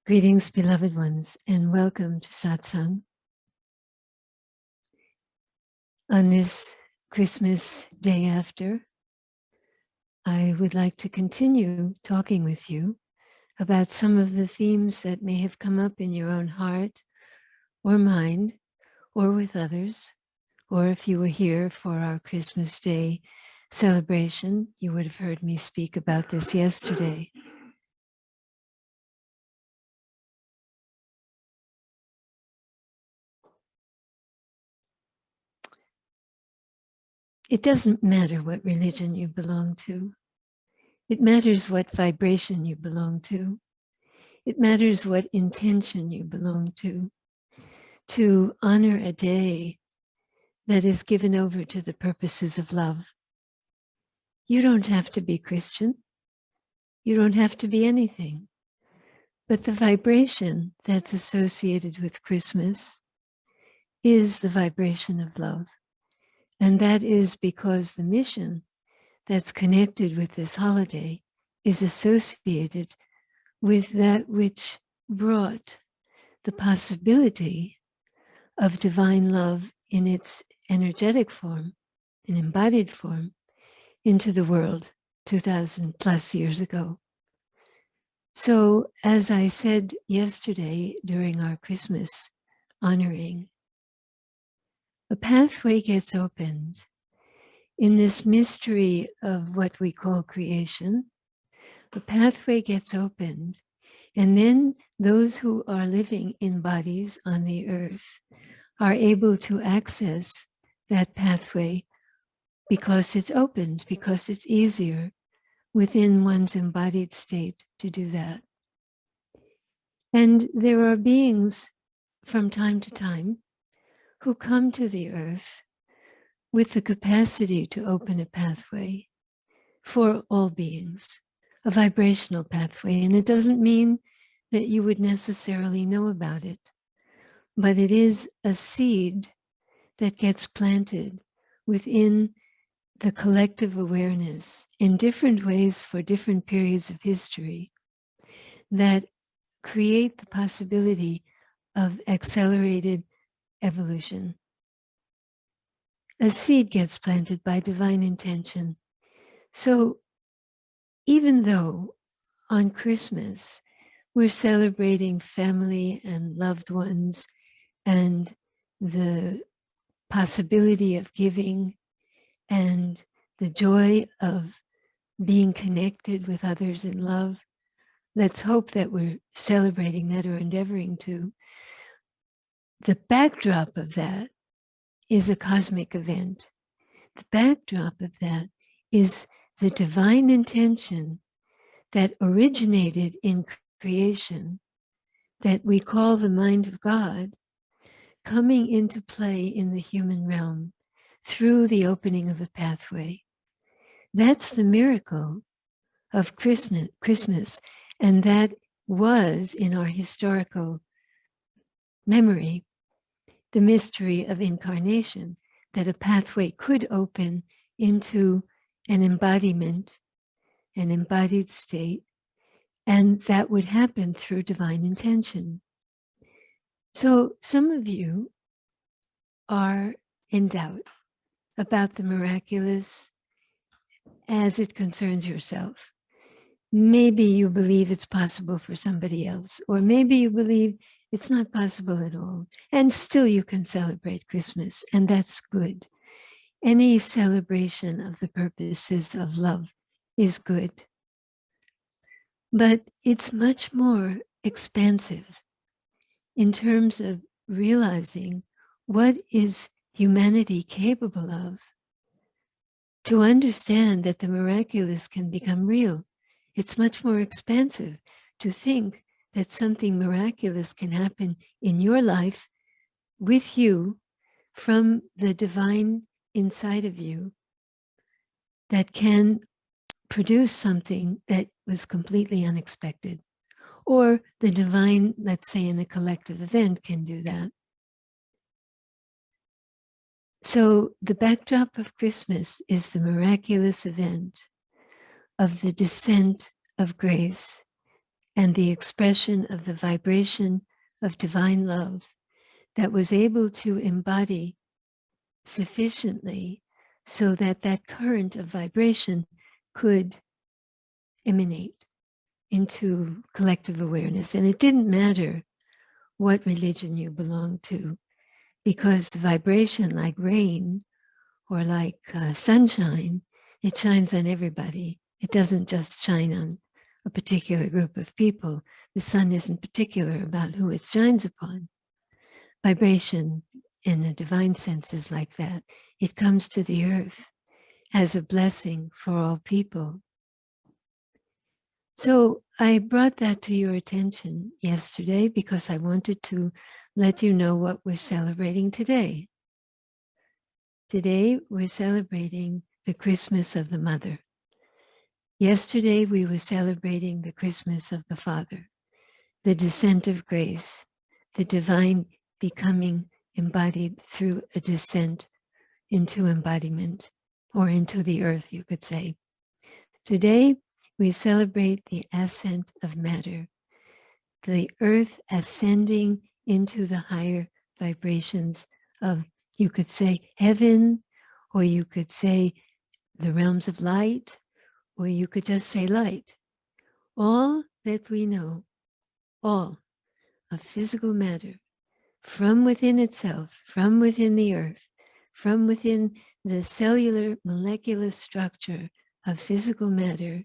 Greetings, beloved ones, and welcome to Satsang. On this Christmas day after, I would like to continue talking with you about some of the themes that may have come up in your own heart or mind, or with others, or if you were here for our Christmas Day celebration, you would have heard me speak about this yesterday. It doesn't matter what religion you belong to. It matters what vibration you belong to. It matters what intention you belong to honor a day that is given over to the purposes of love. You don't have to be Christian. You don't have to be anything. But the vibration that's associated with Christmas is the vibration of love. And that is because the mission that's connected with this holiday is associated with that which brought the possibility of divine love in its energetic form, in embodied form, into the world 2,000 plus years ago. So, as I said yesterday during our Christmas honoring, a pathway gets opened in this mystery of what we call creation. A pathway gets opened, and then those who are living in bodies on the earth are able to access that pathway because it's opened, because it's easier within one's embodied state to do that. And there are beings from time to time who come to the earth with the capacity to open a pathway for all beings, a vibrational pathway. And it doesn't mean that you would necessarily know about it, but it is a seed that gets planted within the collective awareness in different ways for different periods of history that create the possibility of accelerated evolution. A seed gets planted by divine intention. So even though on Christmas we're celebrating family and loved ones and the possibility of giving and the joy of being connected with others in love, let's hope that we're celebrating that or endeavoring to. The backdrop of that is a cosmic event. The backdrop of that is the divine intention that originated in creation, that we call the mind of God, coming into play in the human realm through the opening of a pathway. That's the miracle of Christmas, and that was in our historical memory the mystery of incarnation, that a pathway could open into an embodiment, an embodied state, and that would happen through divine intention. So some of you are in doubt about the miraculous as it concerns yourself. Maybe you believe it's possible for somebody else, or maybe you believe it's not possible at all, and still you can celebrate Christmas, and that's good. Any celebration of the purposes of love is good. But it's much more expansive in terms of realizing what is humanity capable of, to understand that the miraculous can become real. It's much more expansive to think that something miraculous can happen in your life with you from the divine inside of you that can produce something that was completely unexpected. Or the divine, let's say in a collective event, can do that. So the backdrop of Christmas is the miraculous event of the descent of grace and the expression of the vibration of divine love that was able to embody sufficiently so that that current of vibration could emanate into collective awareness. And it didn't matter what religion you belonged to, because vibration like rain or like sunshine, it shines on everybody. It doesn't just shine on a particular group of people. The sun isn't particular about who it shines upon. Vibration in a divine sense is like that. It comes to the earth as a blessing for all people. So I brought that to your attention yesterday because I wanted to let you know what we're celebrating today. Today, we're celebrating the Christmas of the Mother. Yesterday, we were celebrating the Christmas of the Father, the descent of grace, the divine becoming embodied through a descent into embodiment, or into the earth, you could say. Today, we celebrate the ascent of matter, the earth ascending into the higher vibrations of, you could say, heaven, or you could say the realms of light, or you could just say light. All that we know, all of physical matter, from within itself, from within the earth, from within the cellular molecular structure of physical matter,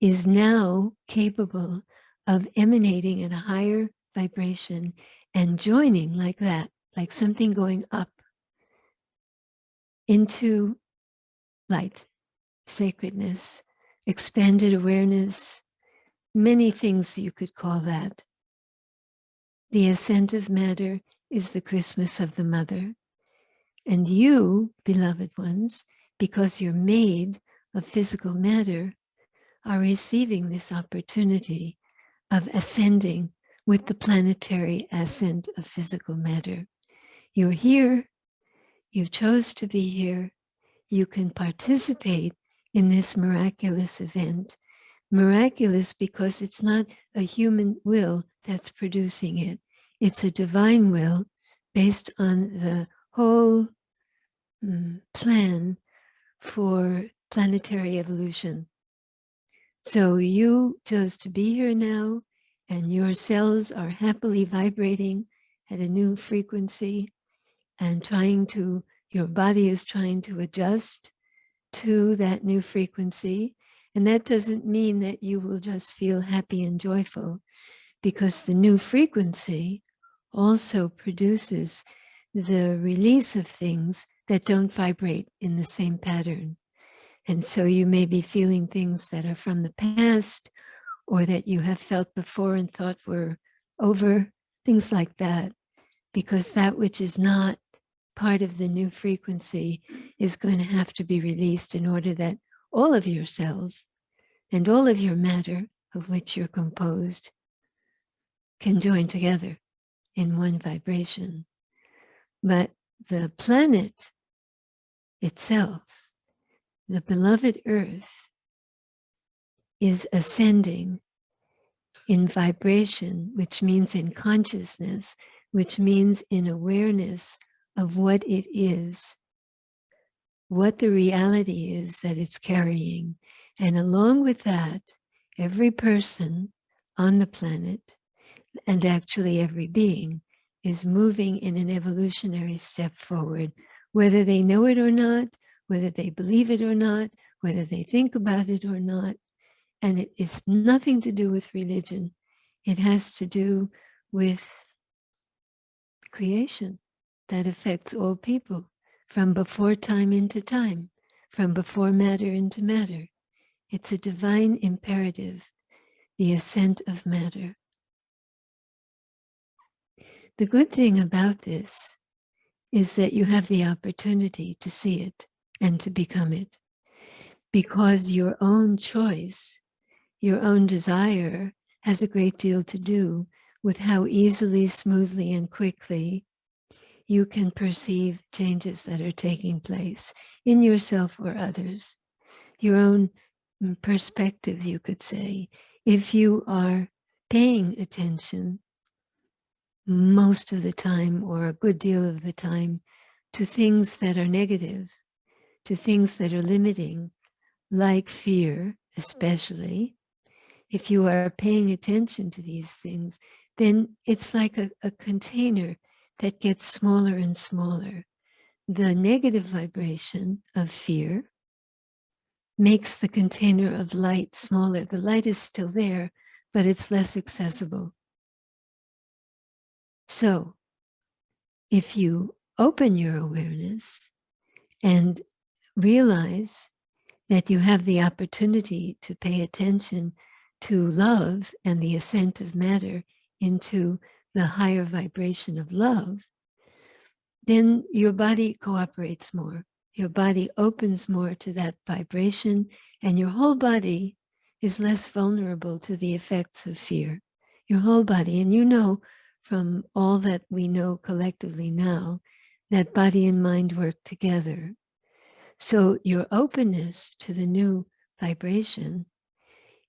is now capable of emanating at a higher vibration and joining like that, like something going up into light, sacredness, expanded awareness, many things you could call that. The ascent of matter is the Christmas of the Mother. And you, beloved ones, because you're made of physical matter, are receiving this opportunity of ascending with the planetary ascent of physical matter. You're here, you chose to be here, you can participate in this miraculous event. Miraculous because it's not a human will that's producing it. It's a divine will based on the whole plan for planetary evolution. So you chose to be here now, and your cells are happily vibrating at a new frequency and your body is trying to adjust to that new frequency. And that doesn't mean that you will just feel happy and joyful, because the new frequency also produces the release of things that don't vibrate in the same pattern. And so you may be feeling things that are from the past, or that you have felt before and thought were over, things like that, because that which is not part of the new frequency is going to have to be released in order that all of your cells and all of your matter of which you're composed can join together in one vibration. But the planet itself, the beloved Earth, is ascending in vibration, which means in consciousness, which means in awareness of what it is, what the reality is that it's carrying. And along with that, every person on the planet, and actually every being, is moving in an evolutionary step forward, whether they know it or not, whether they believe it or not, whether they think about it or not. And it is nothing to do with religion. It has to do with creation that affects all people, from before time into time, from before matter into matter. It's a divine imperative, the ascent of matter. The good thing about this is that you have the opportunity to see it and to become it, because your own choice, your own desire has a great deal to do with how easily, smoothly, and quickly you can perceive changes that are taking place in yourself or others. Your own perspective, you could say. If you are paying attention most of the time, or a good deal of the time, to things that are negative, to things that are limiting, like fear, especially, if you are paying attention to these things, then it's like a container that gets smaller and smaller. The negative vibration of fear makes the container of light smaller. The light is still there, but it's less accessible. So if you open your awareness and realize that you have the opportunity to pay attention to love and the ascent of matter into the higher vibration of love, then your body cooperates more. Your body opens more to that vibration, and your whole body is less vulnerable to the effects of fear. Your whole body, and you know from all that we know collectively now, that body and mind work together. So your openness to the new vibration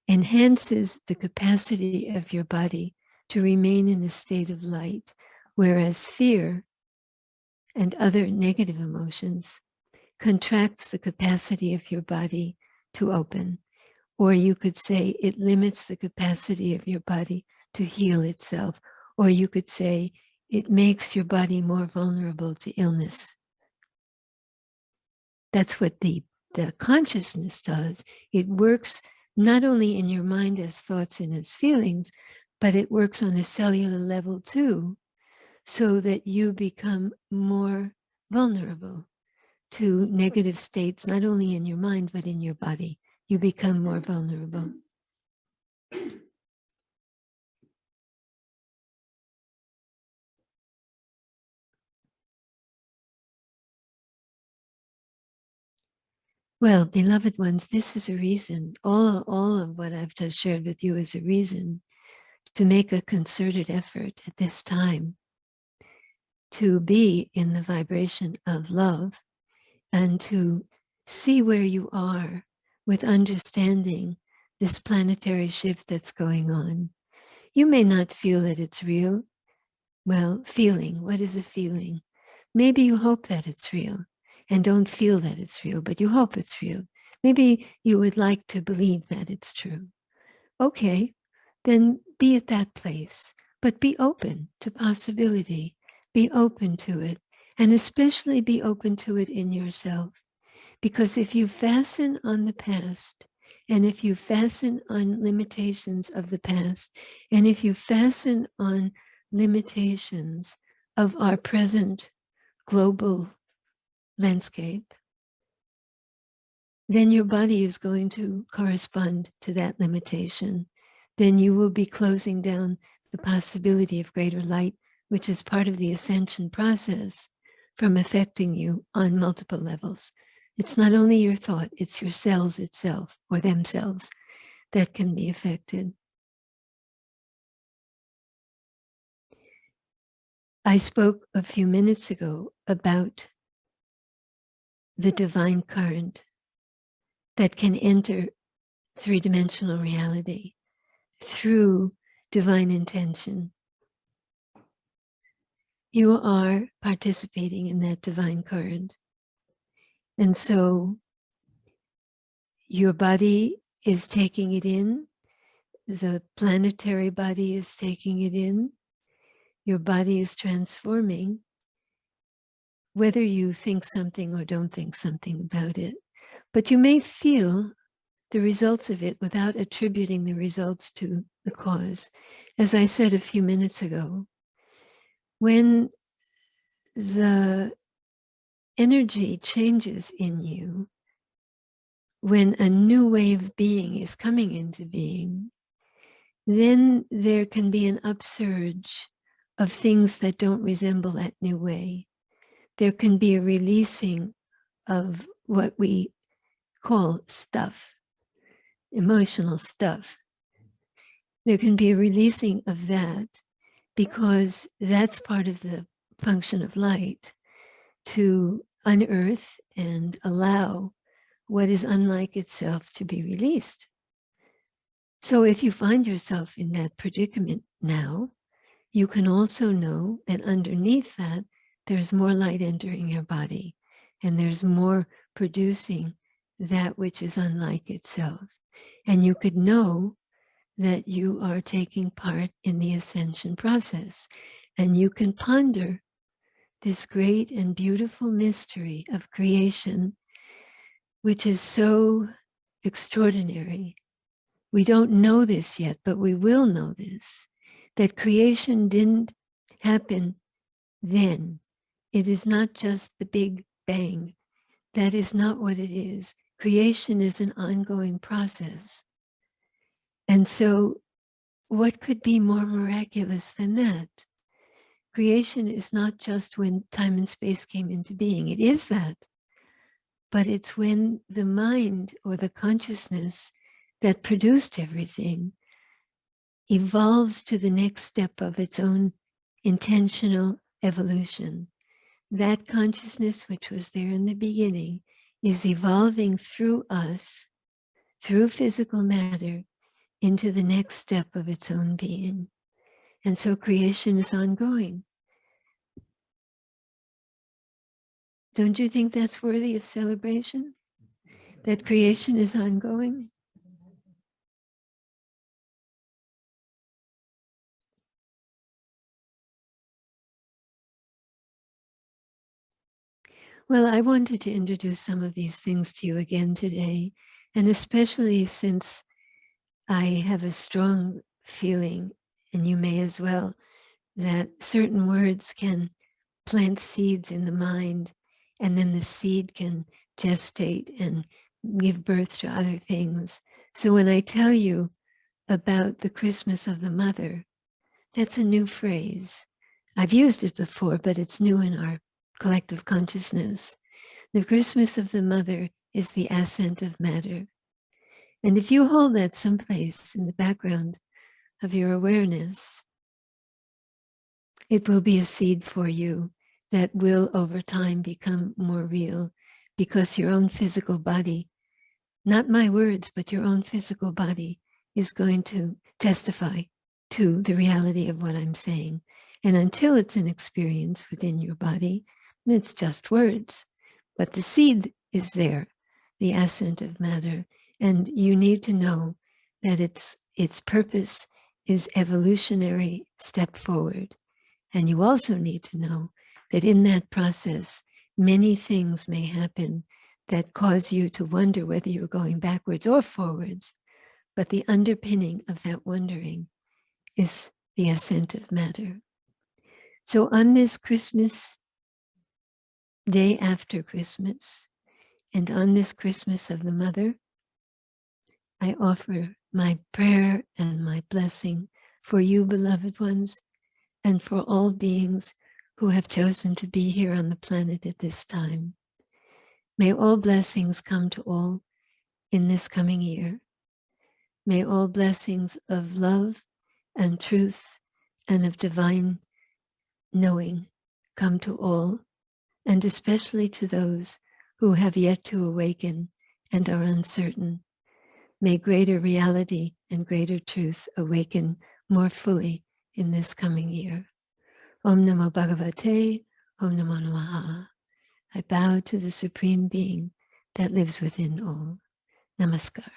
enhances the capacity of your body to remain in a state of light, whereas fear and other negative emotions contracts the capacity of your body to open. Or you could say it limits the capacity of your body to heal itself. Or you could say it makes your body more vulnerable to illness. That's what the consciousness does. It works not only in your mind as thoughts and as feelings, but it works on a cellular level too, so that you become more vulnerable to negative states, not only in your mind, but in your body. You become more vulnerable. Well, beloved ones, this is a reason. All of what I've just shared with you is a reason to make a concerted effort at this time to be in the vibration of love and to see where you are with understanding this planetary shift that's going on. You may not feel that it's real. Well, feeling, what is a feeling? Maybe you hope that it's real and don't feel that it's real, but you hope it's real. Maybe you would like to believe that it's true. Okay, then be at that place, but be open to possibility. Be open to it, and especially be open to it in yourself. Because if you fasten on the past, and if you fasten on limitations of the past, and if you fasten on limitations of our present global landscape, then your body is going to correspond to that limitation. Then you will be closing down the possibility of greater light, which is part of the ascension process, from affecting you on multiple levels. It's not only your thought, it's your cells itself or themselves that can be affected. I spoke a few minutes ago about the divine current that can enter three-dimensional reality through divine intention. You are participating in that divine current. And so your body is taking it in, the planetary body is taking it in, your body is transforming, whether you think something or don't think something about it. But you may feel the results of it without attributing the results to the cause. As I said a few minutes ago, when the energy changes in you, when a new way of being is coming into being, then there can be an upsurge of things that don't resemble that new way. There can be a releasing of what we call stuff, emotional stuff. There can be a releasing of that because that's part of the function of light, to unearth and allow what is unlike itself to be released. So if you find yourself in that predicament now, you can also know that underneath that, there's more light entering your body, and there's more producing that which is unlike itself. And you could know that you are taking part in the ascension process. And you can ponder this great and beautiful mystery of creation, which is so extraordinary. We don't know this yet, but we will know this, that creation didn't happen then. It is not just the Big Bang. That is not what it is. Creation is an ongoing process. And so what could be more miraculous than that? Creation is not just when time and space came into being. It is that. But it's when the mind or the consciousness that produced everything evolves to the next step of its own intentional evolution. That consciousness, which was there in the beginning, is evolving through us, through physical matter, into the next step of its own being. And so creation is ongoing. Don't you think that's worthy of celebration? That creation is ongoing? Well, I wanted to introduce some of these things to you again today, and especially since I have a strong feeling, and you may as well, that certain words can plant seeds in the mind, and then the seed can gestate and give birth to other things. So when I tell you about the Christmas of the Mother, that's a new phrase. I've used it before, but it's new in our collective consciousness. The Christmas of the Mother is the ascent of matter. And if you hold that someplace in the background of your awareness, it will be a seed for you that will over time become more real, because your own physical body, not my words, but your own physical body is going to testify to the reality of what I'm saying. And until it's an experience within your body, it's just words. But the seed is there, the ascent of matter. And you need to know that its purpose is evolutionary step forward. And you also need to know that in that process, many things may happen that cause you to wonder whether you're going backwards or forwards. But the underpinning of that wondering is the ascent of matter. So on this Christmas, day after Christmas, and on this Christmas of the Mother, I offer my prayer and my blessing for you, beloved ones, and for all beings who have chosen to be here on the planet at this time. May all blessings come to all in this coming year. May all blessings of love and truth and of divine knowing come to all, and especially to those who have yet to awaken and are uncertain. May greater reality and greater truth awaken more fully in this coming year. Om Namo Bhagavate, Om Namo Namaha. I bow to the Supreme Being that lives within all. Namaskar.